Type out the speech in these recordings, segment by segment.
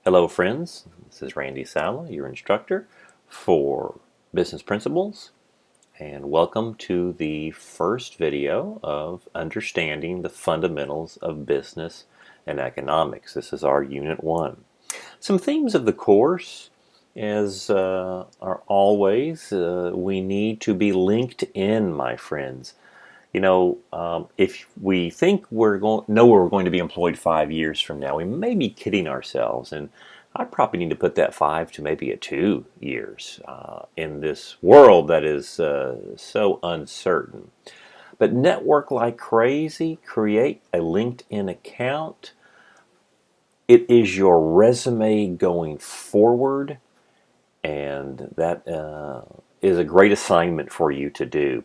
Hello friends, this is Randy Saleh, your instructor for Business Principles, and welcome to the first video of understanding the fundamentals of business and economics. This is our Unit 1. Some themes of the course are always, we need to be linked in, my friends. If we think we're going to be employed 5 years from now, we may be kidding ourselves. And I probably need to put that 5 to maybe a 2 years in this world that is so uncertain. But network like crazy, create a LinkedIn account. It is your resume going forward, and that is a great assignment for you to do.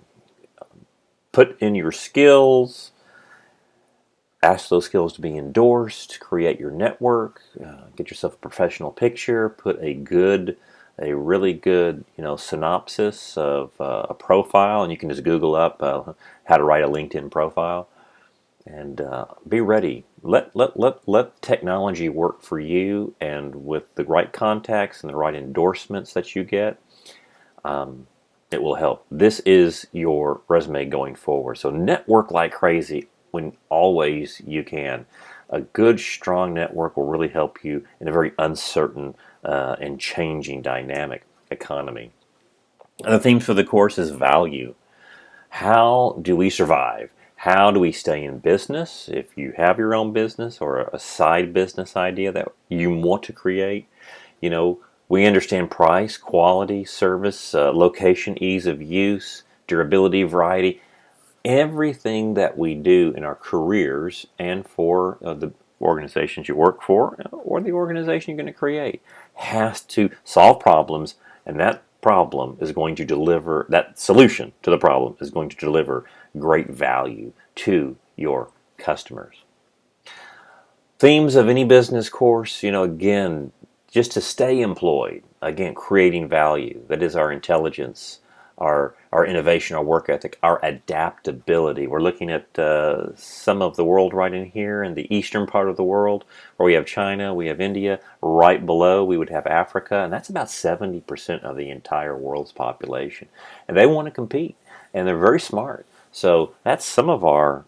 Put in your skills, ask those skills to be endorsed, create your network, get yourself a professional picture, put a really good, synopsis of a profile, and you can just Google up how to write a LinkedIn profile, and be ready. Let technology work for you, and with the right contacts and the right endorsements that you get, it will help. This is your resume going forward. So network like crazy when always you can. A good, strong network will really help you in a very uncertain and changing dynamic economy. And the theme for the course is value. How do we survive? How do we stay in business? If you have your own business or a side business idea that you want to create, we understand price, quality, service, location, ease of use, durability, variety. Everything that we do in our careers and for the organizations you work for or the organization you're going to create has to solve problems, and that solution to the problem is going to deliver great value to your customers. Themes of any business course, again, just to stay employed, again, creating value. That is our intelligence, our innovation, our work ethic, our adaptability. We're looking at some of the world right in here in the eastern part of the world, where we have China, we have India. Right below we would have Africa, and that's about 70% of the entire world's population. And they want to compete, and they're very smart. So that's some of our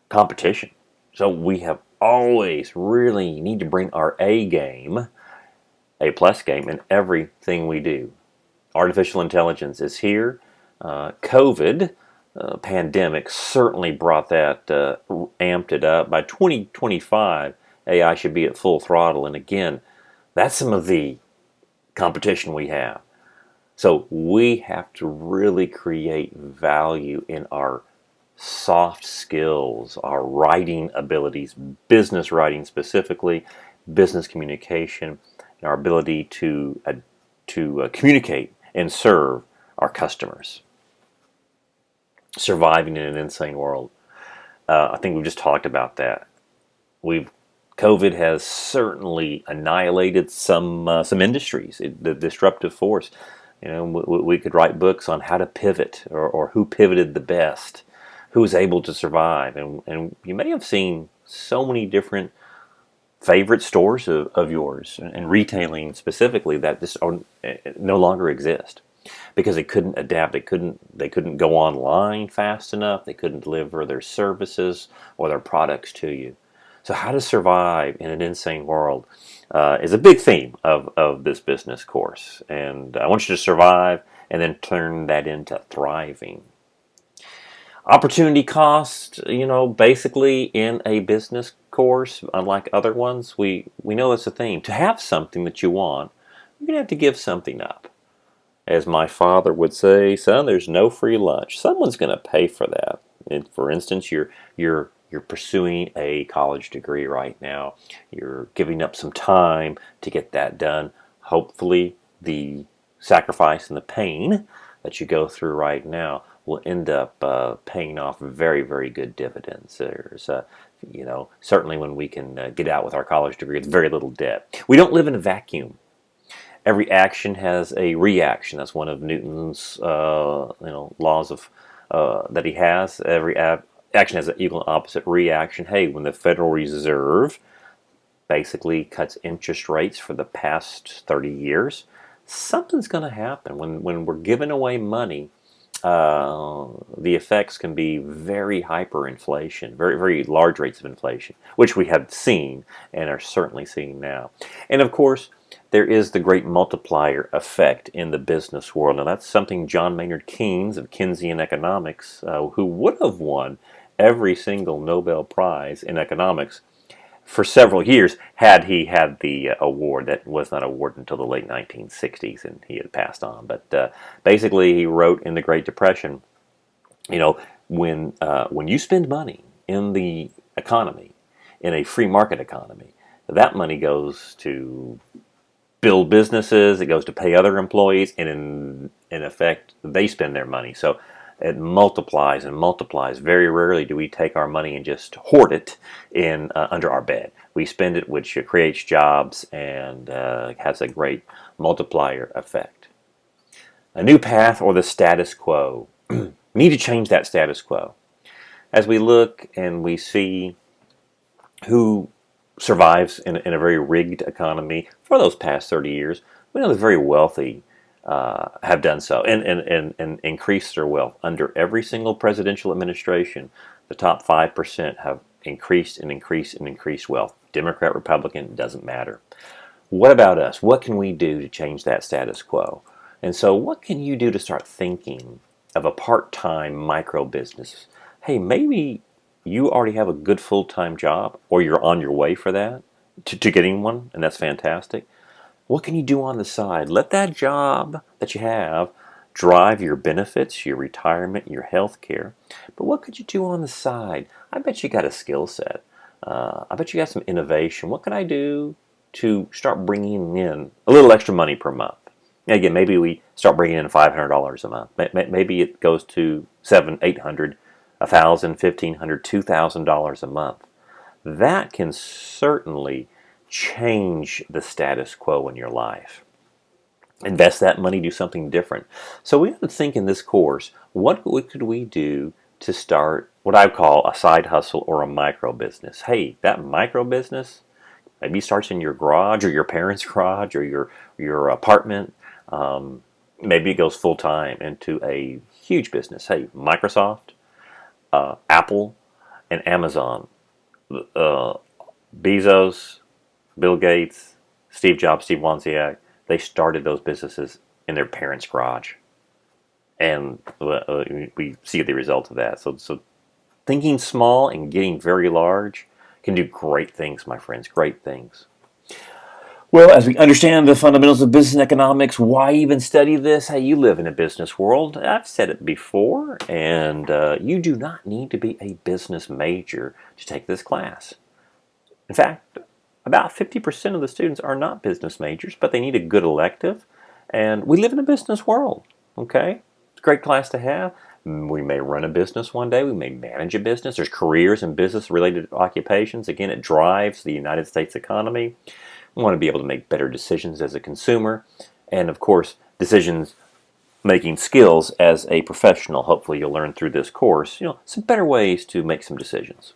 competition. So we have always really need to bring our A game, A plus game, in everything we do. Artificial intelligence is here. COVID pandemic certainly brought that, amped it up. By 2025, AI should be at full throttle. And again, that's some of the competition we have. So we have to really create value in our soft skills, our writing abilities, business writing specifically, business communication, and our ability to communicate and serve our customers. Surviving in an insane world. I think we've just talked about that. COVID has certainly annihilated some industries. The disruptive force. We could write books on how to pivot or who pivoted the best, who was able to survive, and you may have seen so many different favorite stores of yours and retailing specifically that just no longer exist because they couldn't adapt. They couldn't go online fast enough. They couldn't deliver their services or their products to you. So how to survive in an insane world is a big theme of this business course. And I want you to survive and then turn that into thriving. Opportunity cost, basically in a business course, unlike other ones, we know that's a theme. To have something that you want, you're going to have to give something up. As my father would say, son, there's no free lunch. Someone's going to pay for that. And for instance, you're pursuing a college degree right now. You're giving up some time to get that done. Hopefully, the sacrifice and the pain that you go through right now will end up paying off very, very good dividends. There's, certainly when we can get out with our college degree, it's very little debt. We don't live in a vacuum. Every action has a reaction. That's one of Newton's, laws of that he has. Every action has an equal and opposite reaction. Hey, when the Federal Reserve basically cuts interest rates for the past 30 years, something's going to happen. When we're giving away money, the effects can be very hyperinflation, very, very large rates of inflation, which we have seen and are certainly seeing now. And of course, there is the great multiplier effect in the business world. And that's something John Maynard Keynes of Keynesian economics, who would have won every single Nobel Prize in economics for several years had he had the award. That was not awarded until the late 1960s, and he had passed on. But basically, he wrote in the Great Depression, when you spend money in the economy, in a free market economy, that money goes to build businesses, it goes to pay other employees, and in effect, they spend their money. So it multiplies and multiplies. Very rarely do we take our money and just hoard it in under our bed. We spend it, which creates jobs and has a great multiplier effect. A new path or the status quo. We need to change that status quo. As we look and we see who survives in a very rigged economy for those past 30 years, we know the very wealthy have done so and increased their wealth. Under every single presidential administration, the top 5% have increased and increased and increased wealth. Democrat, Republican, doesn't matter. What about us? What can we do to change that status quo? And so what can you do to start thinking of a part-time micro business? Hey, maybe you already have a good full-time job, or you're on your way for that, to getting one, and that's fantastic. What can you do on the side? Let that job that you have drive your benefits, your retirement, your health care. But what could you do on the side? I bet you got a skill set. I bet you got some innovation. What can I do to start bringing in a little extra money per month? Again, maybe we start bringing in $500 a month. Maybe it goes to $700, $800, $1,000, $1,500, $2,000 a month. That can certainly change the status quo in your life. Invest that money, do something different. So we have to think in this course, what could we do to start what I call a side hustle or a micro business? Hey, that micro business maybe starts in your garage or your parents' garage or your apartment. Maybe it goes full time into a huge business. Hey, Microsoft, Apple, and Amazon, Bezos, Bill Gates, Steve Jobs, Steve Wozniak, they started those businesses in their parents' garage. And we see the result of that. So thinking small and getting very large can do great things, my friends, great things. Well, as we understand the fundamentals of business economics, why even study this? Hey, you live in a business world. I've said it before, and you do not need to be a business major to take this class. In fact, about 50% of the students are not business majors, but they need a good elective, and we live in a business world, okay? It's a great class to have. We may run a business one day. We may manage a business. There's careers and business-related occupations. Again, it drives the United States economy. We want to be able to make better decisions as a consumer, and of course, decisions-making skills as a professional. Hopefully, you'll learn through this course, some better ways to make some decisions.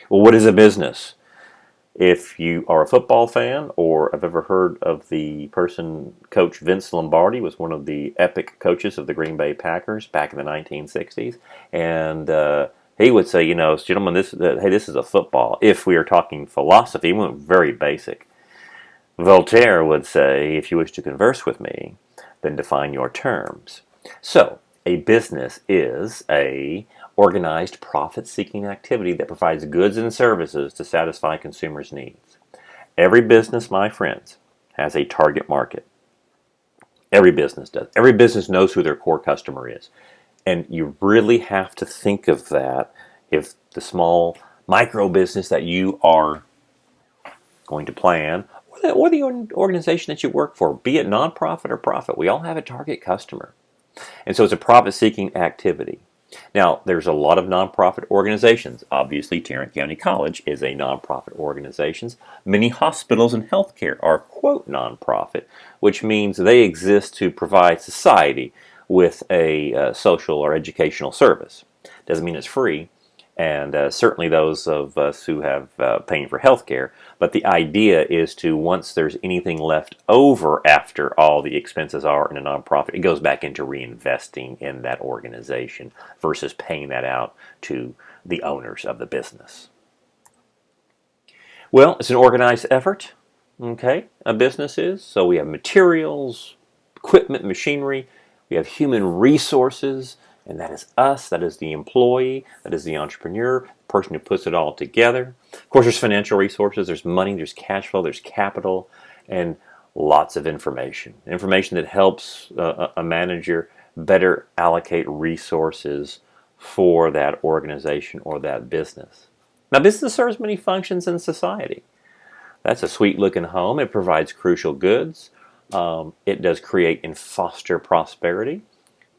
Well, what is a business? If you are a football fan or have ever heard of the person, Coach Vince Lombardi was one of the epic coaches of the Green Bay Packers back in the 1960s. And he would say, gentlemen, this is a football. If we are talking philosophy, we went very basic. Voltaire would say, if you wish to converse with me, then define your terms. So, a business is a organized profit-seeking activity that provides goods and services to satisfy consumers' needs. Every business, my friends, has a target market. Every business does. Every business knows who their core customer is. And you really have to think of that if the small micro business that you are going to plan, or the organization that you work for, be it nonprofit or profit, we all have a target customer. And so it's a profit-seeking activity. Now, there's a lot of nonprofit organizations. Obviously, Tarrant County College is a nonprofit organization. Many hospitals and healthcare are, quote, nonprofit, which means they exist to provide society with a social or educational service. Doesn't mean it's free. and certainly those of us who have paying for health care. But the idea is to, once there's anything left over after all the expenses are in a nonprofit, it goes back into reinvesting in that organization versus paying that out to the owners of the business. Well, it's an organized effort, okay, a business is. So we have materials, equipment, machinery, we have human resources, and that is us, that is the employee, that is the entrepreneur, the person who puts it all together. Of course, there's financial resources, there's money, there's cash flow, there's capital, and lots of information. Information that helps a manager better allocate resources for that organization or that business. Now, business serves many functions in society. That's a sweet looking home. It provides crucial goods. It does create and foster prosperity.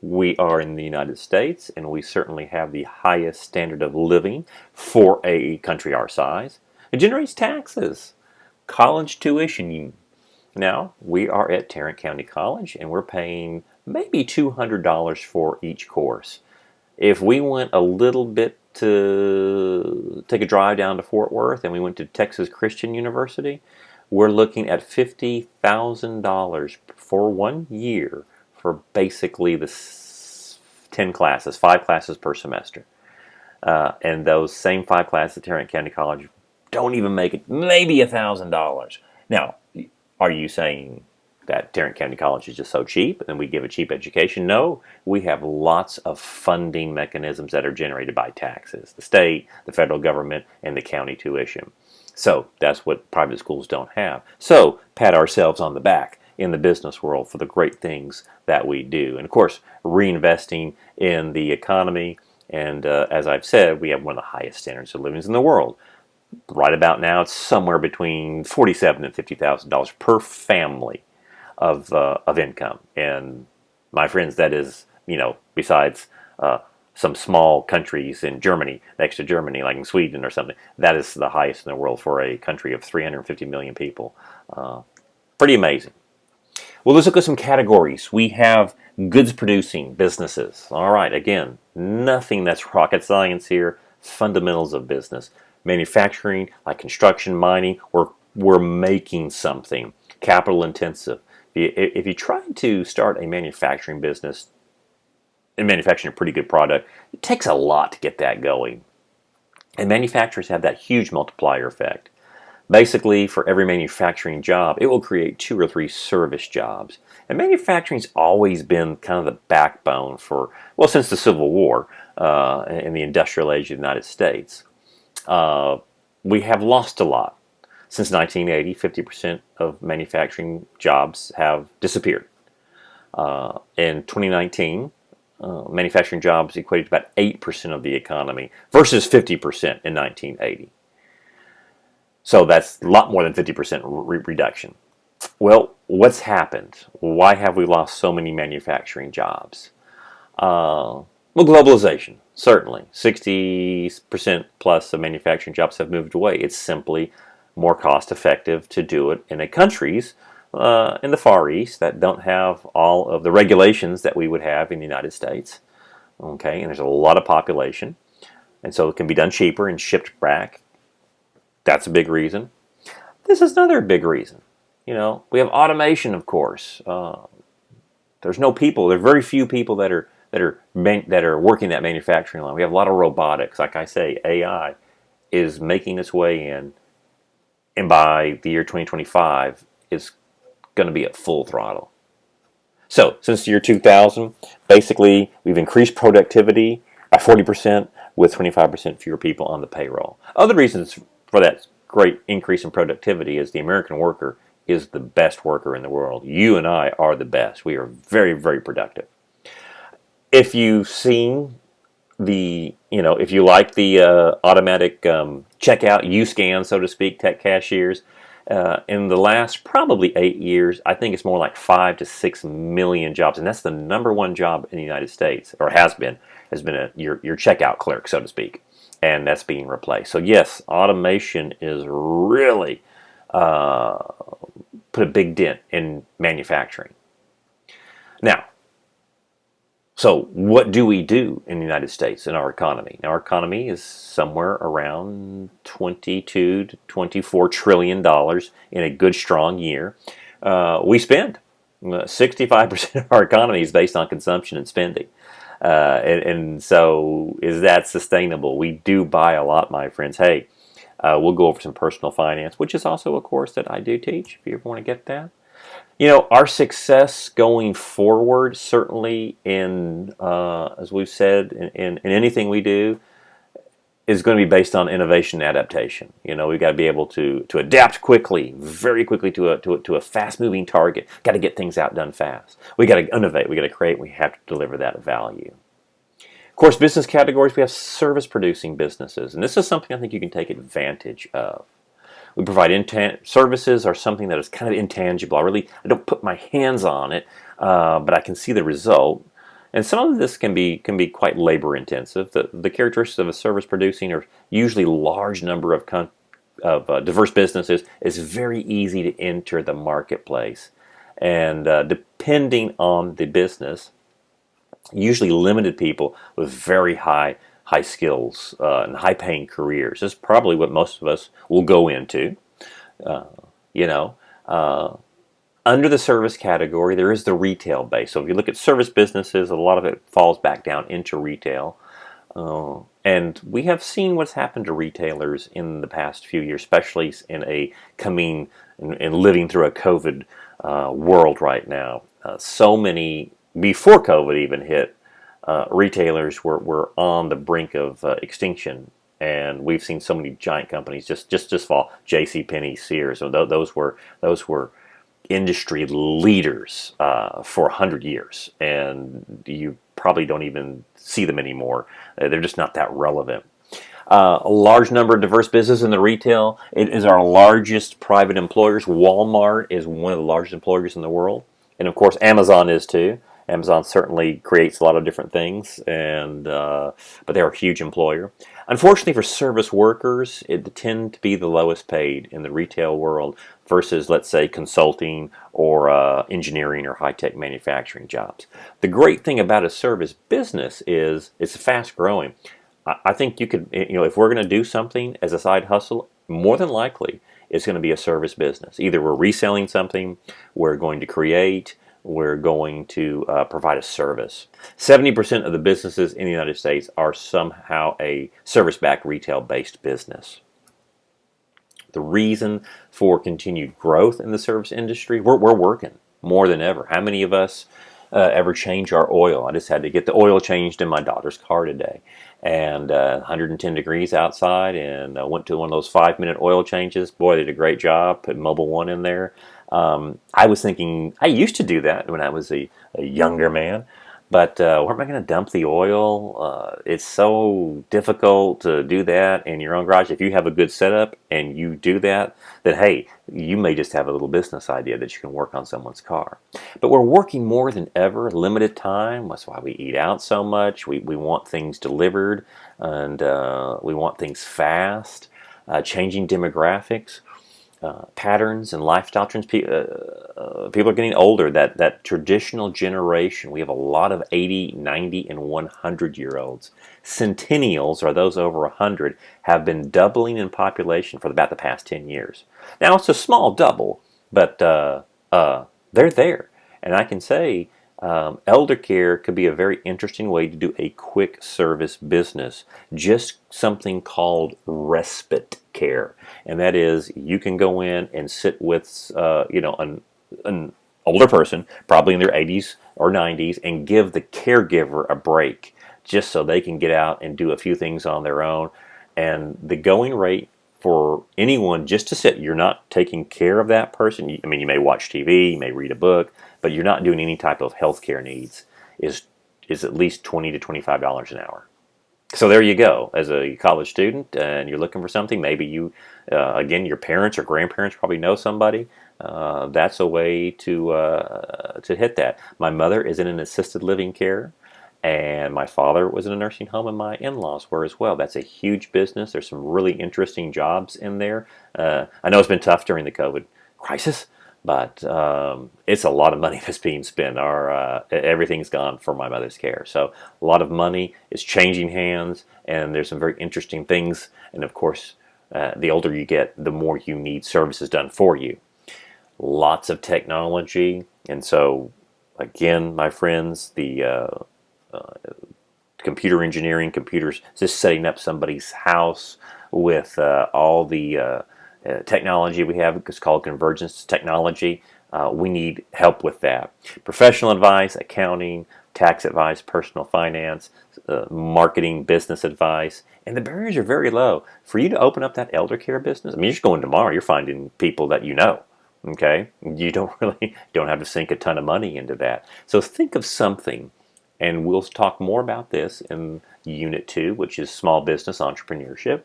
We are in the United States, and we certainly have the highest standard of living for a country our size. It generates taxes, college tuition. Now, we are at Tarrant County College, and we're paying maybe $200 for each course. If we went a little bit to take a drive down to Fort Worth and we went to Texas Christian University, we're looking at $50,000 for 1 year for basically the 10 classes, 5 classes per semester. And those same 5 classes at Tarrant County College don't even make it maybe $1,000. Now, are you saying that Tarrant County College is just so cheap and we give a cheap education? No, we have lots of funding mechanisms that are generated by taxes, the state, the federal government, and the county tuition. So that's what private schools don't have. So pat ourselves on the back in the business world for the great things that we do. And of course, reinvesting in the economy. And as I've said, we have one of the highest standards of living in the world. Right about now, it's somewhere between $47,000 and $50,000 per family of income. And my friends, that is, besides some small countries in Germany, next to Germany, like in Sweden or something, that is the highest in the world for a country of 350 million people. Pretty amazing. Well, let's look at some categories. We have goods producing businesses. All right, again, nothing that's rocket science here. Fundamentals of business. Manufacturing, like construction, mining, we're making something. Capital intensive. If you try to start a manufacturing business and manufacturing a pretty good product, it takes a lot to get that going. And manufacturers have that huge multiplier effect. Basically, for every manufacturing job, it will create 2 or 3 service jobs. And manufacturing's always been kind of the backbone for, well, since the Civil War in the industrial age of the United States. We have lost a lot. Since 1980, 50% of manufacturing jobs have disappeared. In 2019, manufacturing jobs equated to about 8% of the economy versus 50% in 1980. So that's a lot more than 50% reduction. Well, what's happened? Why have we lost so many manufacturing jobs? Well, globalization, certainly. 60% plus of manufacturing jobs have moved away. It's simply more cost effective to do it in countries in the Far East that don't have all of the regulations that we would have in the United States. Okay, and there's a lot of population, and so it can be done cheaper and shipped back. That's a big reason. This is another big reason. We have automation, of course. There's no people. There are very few people that are working that manufacturing line. We have a lot of robotics. Like I say, AI is making its way in. And by the year 2025, it's going to be at full throttle. So, since the year 2000, basically, we've increased productivity by 40% with 25% fewer people on the payroll. Other reasons for that great increase in productivity is the American worker is the best worker in the world. You and I are the best. We are very, very productive. If you've seen if you like the automatic checkout, U-scan, so to speak, tech cashiers, in the last probably 8 years, I think it's more like 5 to 6 million jobs, and that's the number one job in the United States, or has been your checkout clerk, so to speak, and that's being replaced. So yes, automation is really put a big dent in manufacturing. Now, So what do we do in the United States in our economy? Now, our economy is somewhere around 22 to 24 trillion dollars in a good strong year. We spend 65% of our economy is based on consumption and spending. And so is that sustainable? We do buy a lot, my friends. Hey, we'll go over some personal finance, which is also a course that I do teach if you ever want to get that. Our success going forward, certainly in, as we've said, in anything we do, is going to be based on innovation and adaptation. We've got to be able to adapt quickly, very quickly to a fast-moving target. Got to get things out done fast. We got to innovate. We got to create. We have to deliver that value. Of course, business categories. We have service-producing businesses, and this is something I think you can take advantage of. We provide services are something that is kind of intangible. I don't put my hands on it, but I can see the result. And some of this can be quite labor intensive. The characteristics of a service producing are usually large number of diverse businesses. It's very easy to enter the marketplace, and depending on the business, usually limited people with very high skills and high paying careers. This is probably what most of us will go into. Uh, you know, uh, Under the service category, there is the retail base. So if you look at service businesses, a lot of it falls back down into retail. And we have seen what's happened to retailers in the past few years, especially in a coming and living through a COVID world right now. So many, before COVID even hit, retailers were on the brink of extinction, and we've seen so many giant companies just fall. J.C. Penney, Sears, so those were industry leaders for 100 years, and you probably don't even see them anymore. They're just not that relevant. A large number of diverse businesses in the retail. It is our largest private employers. Walmart is one of the largest employers in the world, and of course Amazon is too. Amazon certainly creates a lot of different things, but they're a huge employer. Unfortunately for service workers, it tend to be the lowest paid in the retail world versus, let's say, consulting or engineering or high-tech manufacturing jobs. The great thing about a service business is it's fast growing. I think you could, if we're going to do something as a side hustle, more than likely it's going to be a service business. Either we're reselling something, we're going to create, we're going to provide a service. 70% of the businesses in the United States are somehow a service-backed retail-based business. The reason for continued growth in the service industry, we're working more than ever. How many of us ever change our oil? I just had to get the oil changed in my daughter's car today, and 110 degrees outside, and I went to one of those 5-minute oil changes. Boy, they did a great job. Put Mobil 1 in there. I was thinking, I used to do that when I was a younger man, but where am I going to dump the oil? It's so difficult to do that in your own garage. If you have a good setup and you do that, then hey, you may just have a little business idea that you can work on someone's car. But we're working more than ever, limited time. That's why we eat out so much. We want things delivered, and we want things fast. Changing demographics. Patterns and lifestyle trends. People are getting older. That traditional generation, we have a lot of 80, 90, and 100-year-olds. Centennials, or those over 100, have been doubling in population for about the past 10 years. Now, it's a small double, but they're there. And I can say elder care could be a very interesting way to do a quick service business. Just something called respite care, and that is you can go in and sit with an older person, probably in their 80s or 90s, and give the caregiver a break, just so they can get out and do a few things on their own. And the going rate for anyone just to sit, you're not taking care of that person. You may watch TV, you may read a book, but you're not doing any type of health care needs, is at least $20 to $25 an hour. So there you go. As a college student and you're looking for something, maybe you, again, your parents or grandparents probably know somebody. That's a way to hit that. My mother is in an assisted living care, and my father was in a nursing home, and my in-laws were as well. That's a huge business. There's some really interesting jobs in there. I know it's been tough during the COVID crisis, But it's a lot of money that's being spent. Everything's gone for my mother's care. So a lot of money is changing hands, and there's some very interesting things. And of course, the older you get, the more you need services done for you. Lots of technology, and so again, my friends, the computer engineering, computers, just setting up somebody's house with all the technology we have. It's called convergence technology. We need help with that. Professional advice, accounting, tax advice, personal finance, marketing, business advice, and the barriers are very low. For you to open up that elder care business, I mean, you're just going tomorrow, you're finding people that you know. Okay, you don't have to sink a ton of money into that. So think of something, and we'll talk more about this in Unit 2, which is small business entrepreneurship.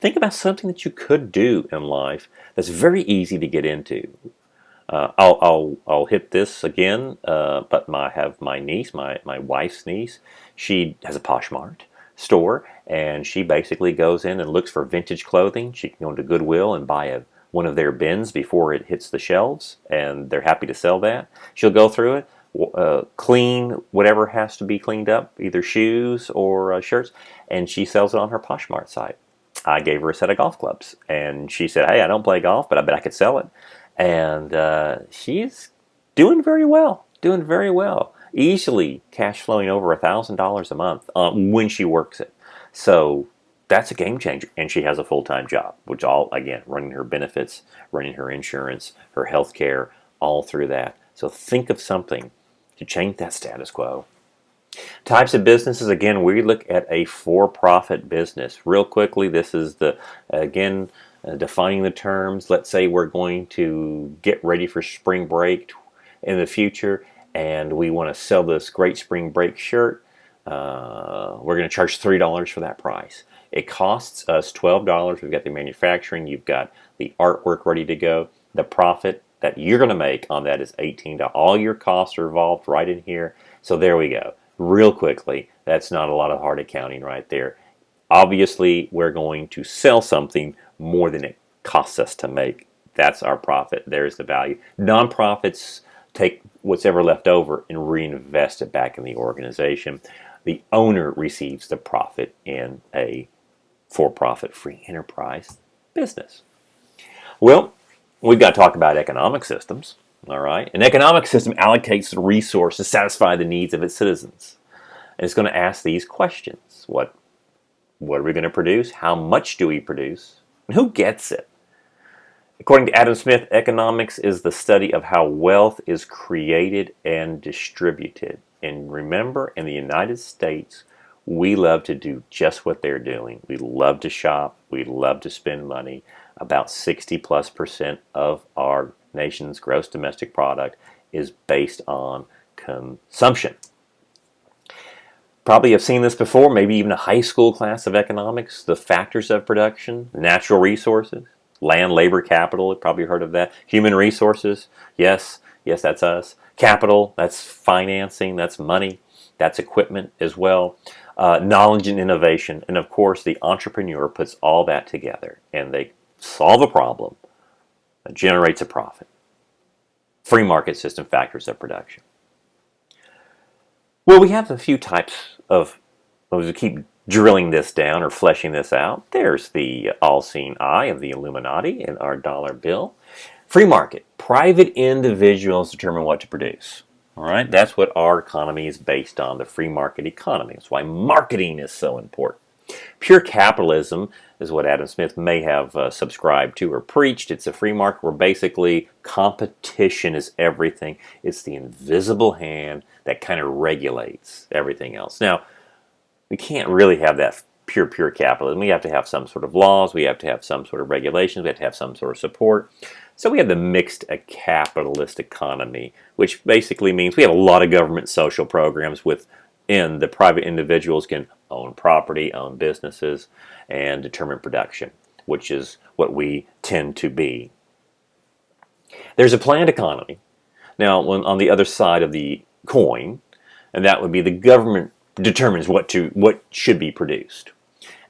Think about something that you could do in life that's very easy to get into. I'll hit this again, but I have my niece, my wife's niece. She has a Poshmark store, and she basically goes in and looks for vintage clothing. She can go into Goodwill and buy one of their bins before it hits the shelves, and they're happy to sell that. She'll go through it, clean whatever has to be cleaned up, either shoes or shirts, and she sells it on her Poshmark site. I gave her a set of golf clubs, and she said, "Hey, I don't play golf, but I bet I could sell it." And she's doing very well, easily cash flowing over $1,000 a month when she works it. So that's a game changer, and she has a full-time job, which all, again, running her benefits, running her insurance, her health care, all through that. So think of something to change that status quo. Types of businesses, again, we look at a for-profit business. Real quickly, this is again, defining the terms. Let's say we're going to get ready for spring break in the future, and we want to sell this great spring break shirt. We're going to charge $3 for that price. It costs us $12. We've got the manufacturing, you've got the artwork ready to go. The profit that you're going to make on that is $18. All your costs are involved right in here. So there we go. Real quickly, that's not a lot of hard accounting right there. Obviously, we're going to sell something more than it costs us to make. That's our profit. There's the value. Nonprofits take what's ever left over and reinvest it back in the organization. The owner receives the profit in a for-profit free enterprise business. Well, we've got to talk about economic systems. All right, an economic system allocates the resources to satisfy the needs of its citizens. And it's going to ask these questions. What are we going to produce? How much do we produce? And who gets it? According to Adam Smith, economics is the study of how wealth is created and distributed. And remember, in the United States, we love to do just what they're doing. We love to shop. We love to spend money. About 60+% of our nation's gross domestic product is based on consumption. Probably have seen this before, maybe even a high school class of economics. The factors of production: natural resources, land, labor, capital. You've probably heard of that. Human resources, yes, that's us. Capital, that's financing, that's money, that's equipment as well. Knowledge and innovation, and of course the entrepreneur puts all that together and they solve a problem that generates a profit. Free market system, factors of production. Well, we have a few types of, as we keep drilling this down or fleshing this out. There's the all-seeing eye of the Illuminati in our dollar bill. Free market. Private individuals determine what to produce. All right, that's what our economy is based on, the free market economy. That's why marketing is so important. Pure capitalism is what Adam Smith may have subscribed to or preached. It's a free market where basically competition is everything. It's the invisible hand that kind of regulates everything else. Now, we can't really have that pure capitalism. We have to have some sort of laws. We have to have some sort of regulations. We have to have some sort of support. So we have the mixed capitalist economy, which basically means we have a lot of government social programs within the private individuals can own property, own businesses, and determine production, which is what we tend to be. There's a planned economy. Now, on the other side of the coin, and that would be the government determines what should be produced.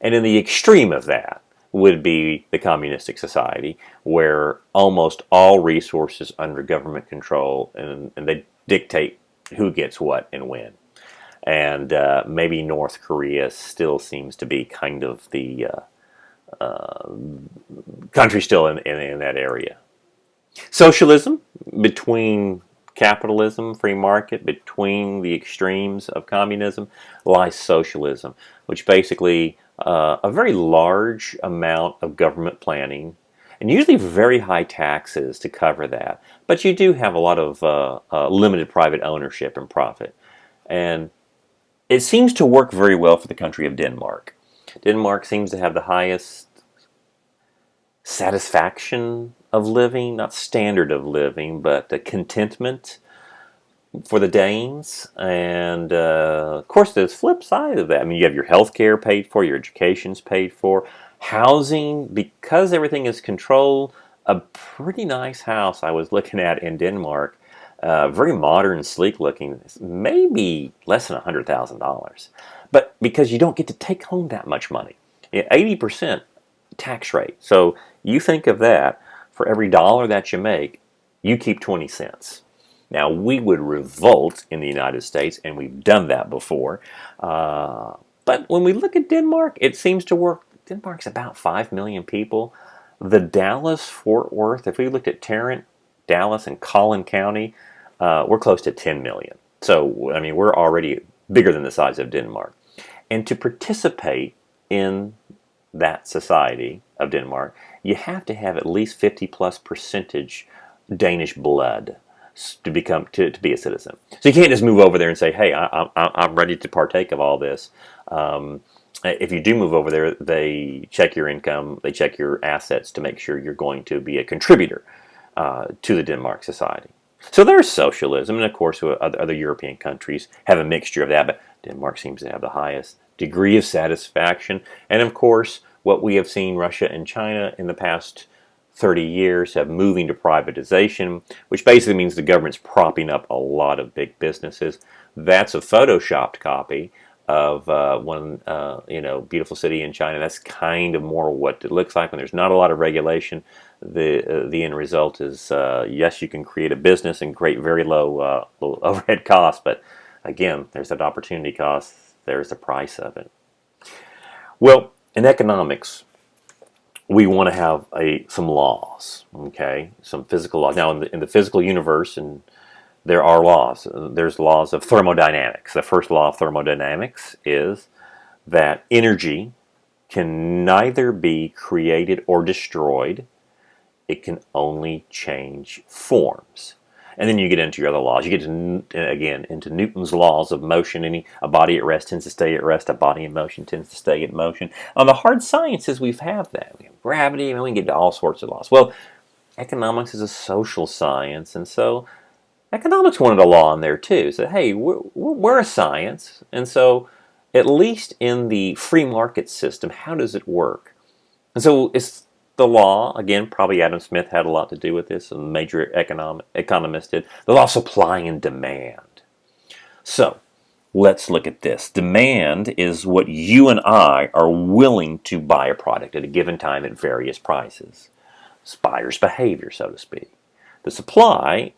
And in the extreme of that would be the communistic society, where almost all resources under government control, and they dictate who gets what and when. And maybe North Korea still seems to be kind of the country still in that area. Socialism, between capitalism, free market, between the extremes of communism, lies socialism, which basically a very large amount of government planning, and usually very high taxes to cover that. But you do have a lot of limited private ownership and profit. And it seems to work very well for the country of Denmark. Denmark seems to have the highest satisfaction of living, not standard of living, but the contentment for the Danes. And of course, there's the flip side of that. I mean, you have your health care paid for, your education's paid for, housing, because everything is controlled. A pretty nice house I was looking at in Denmark, very modern, sleek looking, maybe less than $100,000. But because you don't get to take home that much money, 80% tax rate. So you think of that, for every dollar that you make, you keep 20 cents. Now, we would revolt in the United States, and we've done that before. But when we look at Denmark, it seems to work. Denmark's about 5 million people. The Dallas-Fort Worth, if we looked at Tarrant, Dallas, and Collin County, we're close to 10 million. So, I mean, we're already bigger than the size of Denmark. And to participate in that society of Denmark, you have to have at least 50+% Danish blood to be a citizen. So you can't just move over there and say, "Hey, I'm ready to partake of all this." If you do move over there, they check your income, they check your assets to make sure you're going to be a contributor to the Denmark society. So there's socialism, and of course other European countries have a mixture of that, but Denmark seems to have the highest degree of satisfaction. And of course, what we have seen Russia and China in the past 30 years have moving to privatization, which basically means the government's propping up a lot of big businesses. That's a photoshopped copy of one beautiful city in China. That's kind of more what it looks like when there's not a lot of regulation. The end result is, yes, you can create a business and create very low overhead costs, but again, there's that opportunity cost. There's the price of it. Well, in economics, we want to have some laws, okay? Some physical laws. Now, in the physical universe, and there are laws. There's laws of thermodynamics. The first law of thermodynamics is that energy can neither be created or destroyed. It can only change forms. And then you get into your other laws. You get again into Newton's laws of motion. A body at rest tends to stay at rest. A body in motion tends to stay in motion. On the hard sciences, we have that. We have gravity, and we can get to all sorts of laws. Well, economics is a social science, and so economics wanted a law in there too. So hey, we're a science, and so at least in the free market system, how does it work? And so it's the law, again, probably Adam Smith had a lot to do with this, a major economist did, the law of supply and demand. So let's look at this. Demand is what you and I are willing to buy a product at a given time at various prices. It's buyer's behavior, so to speak. The supply,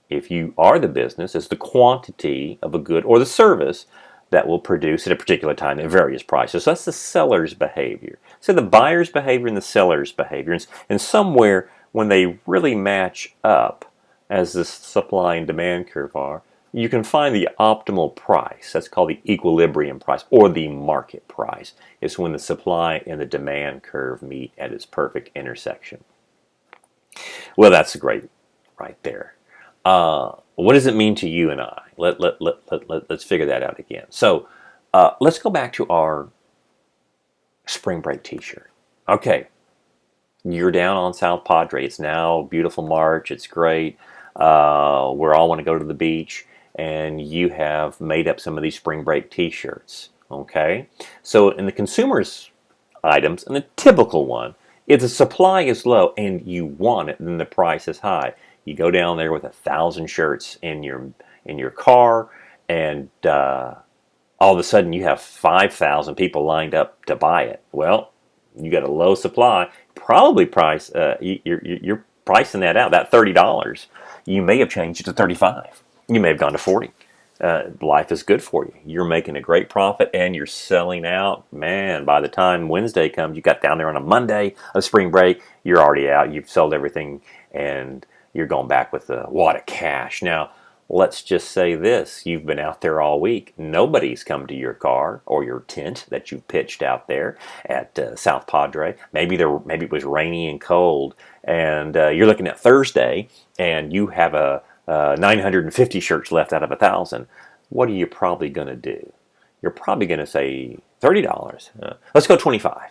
if you are the business, is the quantity of a good or the service that will produce at a particular time at various prices. So that's the seller's behavior. So the buyer's behavior and the seller's behavior. And somewhere when they really match up, as the supply and demand curve are, you can find the optimal price. That's called the equilibrium price, or the market price. It's when the supply and the demand curve meet at its perfect intersection. Well, that's great right there. What does it mean to you and I? Let's figure that out again. So let's go back to our spring break t-shirt. Okay, you're down on South Padre. It's now beautiful March. It's great. We all want to go to the beach, and you have made up some of these spring break t-shirts. Okay, so in the consumer's items, and the typical one, if the supply is low and you want it, then the price is high. You go down there with 1,000 shirts in your car, and all of a sudden you have 5,000 people lined up to buy it. Well, You got a low supply, probably you're pricing that out. That $30, you may have changed it to 35. You may have gone to 40. Life is good for you. You're making a great profit and you're selling out. Man, by the time Wednesday comes, you got down there on a Monday of spring break, you're already out. You've sold everything and you're going back with a wad of cash. Now, let's just say this. You've been out there all week. Nobody's come to your car or your tent that you pitched out there at South Padre. Maybe it was rainy and cold and you're looking at Thursday and you have a 950 shirts left out of 1,000. What are you probably going to do? You're probably going to say $30. Let's go 25.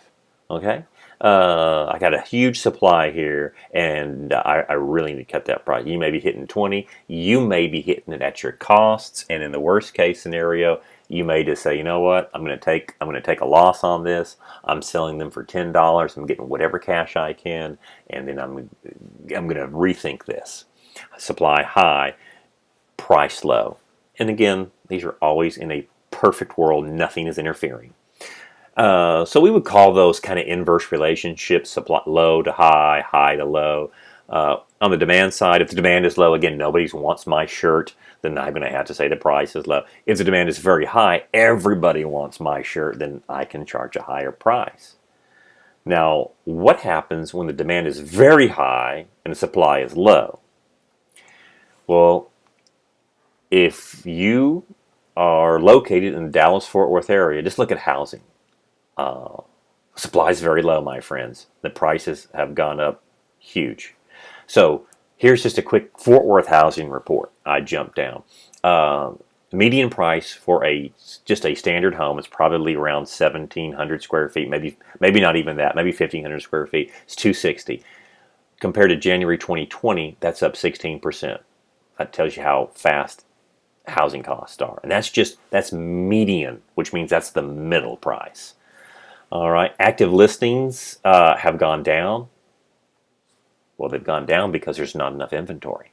Okay. I got a huge supply here, and I really need to cut that price. You may be hitting 20. You may be hitting it at your costs, and in the worst case scenario, you may just say, you know what, I'm going to take a loss on this. I'm selling them for $10. I'm getting whatever cash I can, and then I'm going to rethink this. Supply high, price low. And again, these are always in a perfect world. Nothing is interfering. So we would call those kind of inverse relationships, supply low to high, high to low. On the demand side, if the demand is low, again, nobody wants my shirt, then I'm going to have to say the price is low. If the demand is very high, everybody wants my shirt, then I can charge a higher price. Now, what happens when the demand is very high and the supply is low? Well, if you are located in the Dallas-Fort Worth area, just look at housing. Supply is very low, my friends. The prices have gone up huge. So here's just a quick Fort Worth housing report. I jumped down. Median price for just a standard home is probably around 1,700 square feet, maybe not even that, maybe 1,500 square feet. It's $260. Compared to January 2020, that's up 16%. That tells you how fast housing costs are. And that's median, which means that's the middle price. All right, active listings have gone down. Well, they've gone down because there's not enough inventory.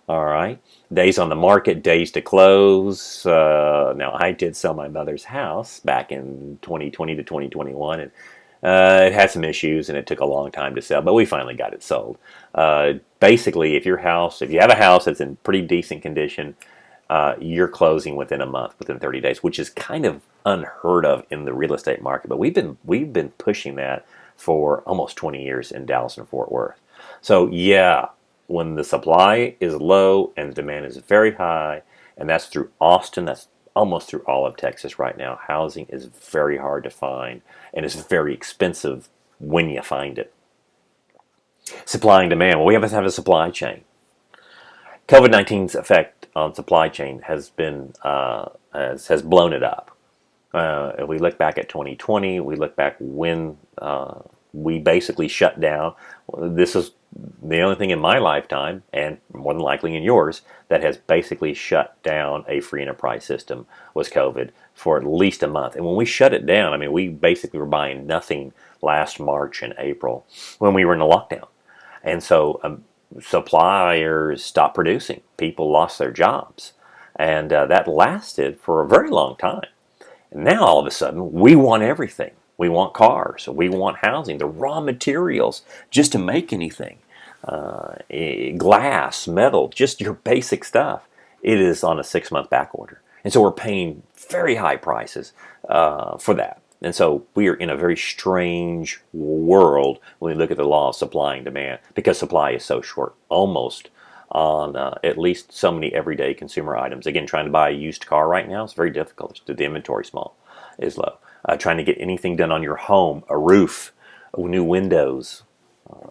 All right, days on the market, days to close. Now, I did sell my mother's house back in 2020 to 2021, and it had some issues, and it took a long time to sell, but we finally got it sold. Basically, if you have a house that's in pretty decent condition, you're closing within a month, within 30 days, which is kind of unheard of in the real estate market. But we've been pushing that for almost 20 years in Dallas and Fort Worth. So yeah, when the supply is low and the demand is very high, and that's through Austin, that's almost through all of Texas right now, housing is very hard to find, and it's very expensive when you find it. Supply and demand. Well, we have to have a supply chain. COVID-19's effect on supply chain has been has blown it up. If we look back at 2020, we look back when we basically shut down. This is the only thing in my lifetime, and more than likely in yours, that has basically shut down a free enterprise system was COVID for at least a month. And when we shut it down, I mean, we basically were buying nothing last March and April when we were in a lockdown. And so suppliers stopped producing. People lost their jobs. And that lasted for a very long time. And now all of a sudden, we want everything. We want cars. We want housing. The raw materials just to make anything. Glass, metal, just your basic stuff. It is on a 6-month back order. And so we're paying very high prices for that. And so we are in a very strange world when we look at the law of supply and demand, because supply is so short, almost on at least so many everyday consumer items. Again, trying to buy a used car right now is very difficult. The inventory is low. Trying to get anything done on your home, a roof, new windows,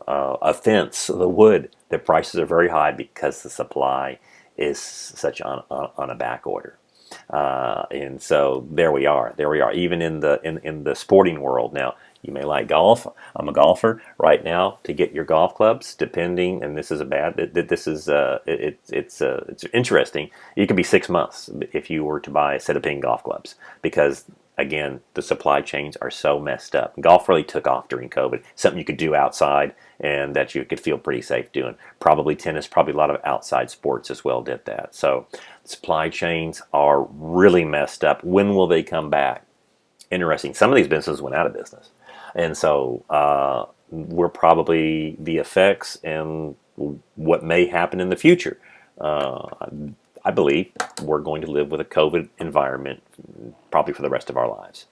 a fence, the wood, the prices are very high because the supply is such on a back order. And so there we are. Even in the sporting world now. You may like golf. I'm a golfer right now. To get your golf clubs, depending, and this is it's interesting. It could be 6 months if you were to buy a set of ping golf clubs, because again, the supply chains are so messed up. Golf really took off during COVID. Something you could do outside and that you could feel pretty safe doing. Probably tennis, probably a lot of outside sports as well did that. So supply chains are really messed up. When will they come back? Interesting. Some of these businesses went out of business. And so we're probably the effects and what may happen in the future. Uh, I believe we're going to live with a COVID environment probably for the rest of our lives.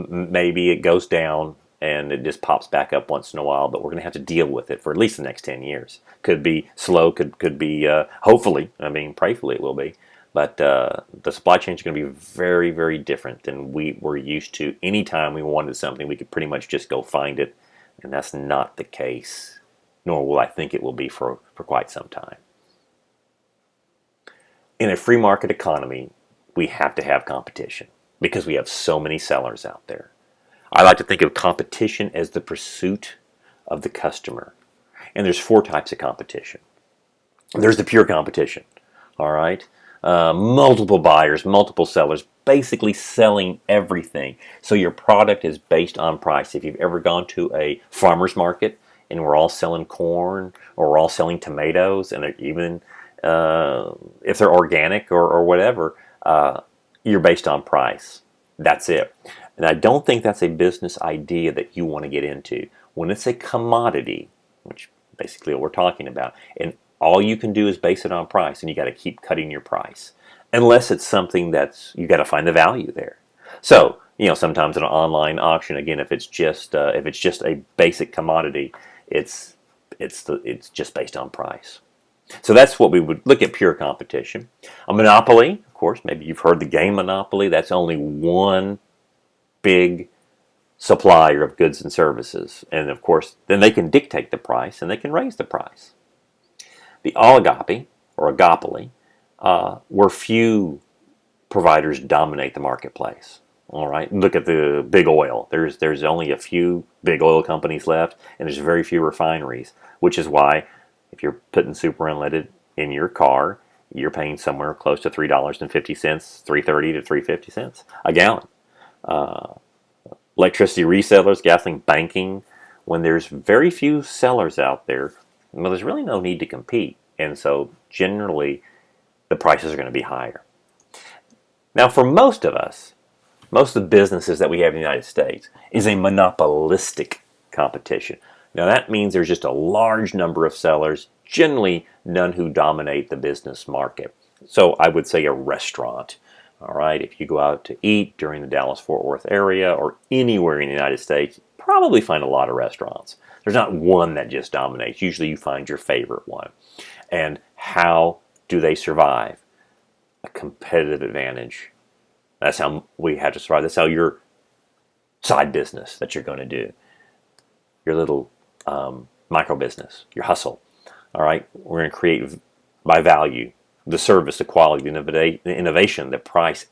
Maybe it goes down and it just pops back up once in a while, but we're going to have to deal with it for at least the next 10 years. Could be slow, could be, hopefully, I mean, prayfully it will be. But the supply chain is going to be very, very different than we were used to. Anytime we wanted something, we could pretty much just go find it. And that's not the case, nor will I think it will be for quite some time. In a free market economy, we have to have competition because we have so many sellers out there. I like to think of competition as the pursuit of the customer. And there's 4 types of competition. There's the pure competition, all right? Multiple buyers, multiple sellers, basically selling everything. So your product is based on price. If you've ever gone to a farmer's market and we're all selling corn or we're all selling tomatoes, and even if they're organic or whatever, you're based on price. That's it. And I don't think that's a business idea that you want to get into. When it's a commodity, which basically what we're talking about, and all you can do is base it on price, and you got to keep cutting your price, unless it's something that's you got to find the value there. So sometimes in an online auction, again, if it's just a basic commodity, it's just based on price. So that's what we would look at pure competition. A monopoly, of course, maybe you've heard the game Monopoly. That's only one big supplier of goods and services. And of course, then they can dictate the price and they can raise the price. The oligopoly, or agapoly, where few providers dominate the marketplace. All right, look at the big oil. There's only a few big oil companies left, and there's very few refineries, which is why if you're putting super unleaded in your car, you're paying somewhere close to $3.50, $3.30 to $3.50 a gallon. Electricity resellers, gasoline banking, when there's very few sellers out there, well, there's really no need to compete. And so generally, the prices are going to be higher. Now, for most of us, most of the businesses that we have in the United States is a monopolistic competition. Now, that means there's just a large number of sellers, generally none who dominate the business market. So I would say a restaurant. All right, if you go out to eat during the Dallas-Fort Worth area or anywhere in the United States, probably find a lot of restaurants. There's not one that just dominates. Usually you find your favorite one. And how do they survive? A competitive advantage. That's how we have to survive. That's how your side business that you're going to do, your little micro business, your hustle. All right, we're going to create by value, the service, the quality, the innovation, the price,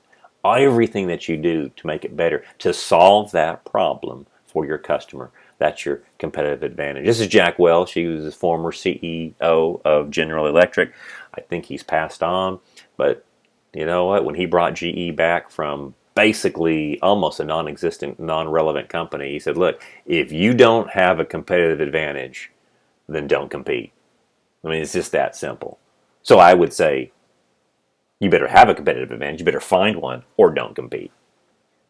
everything that you do to make it better, to solve that problem for your customer. That's your competitive advantage. This is Jack Welch. He was the former CEO of General Electric. I think he's passed on, but you know what? When he brought GE back from basically almost a non-existent, non-relevant company, he said, look, if you don't have a competitive advantage, then don't compete. I mean, it's just that simple. So I would say you better have a competitive advantage, you better find one, or don't compete.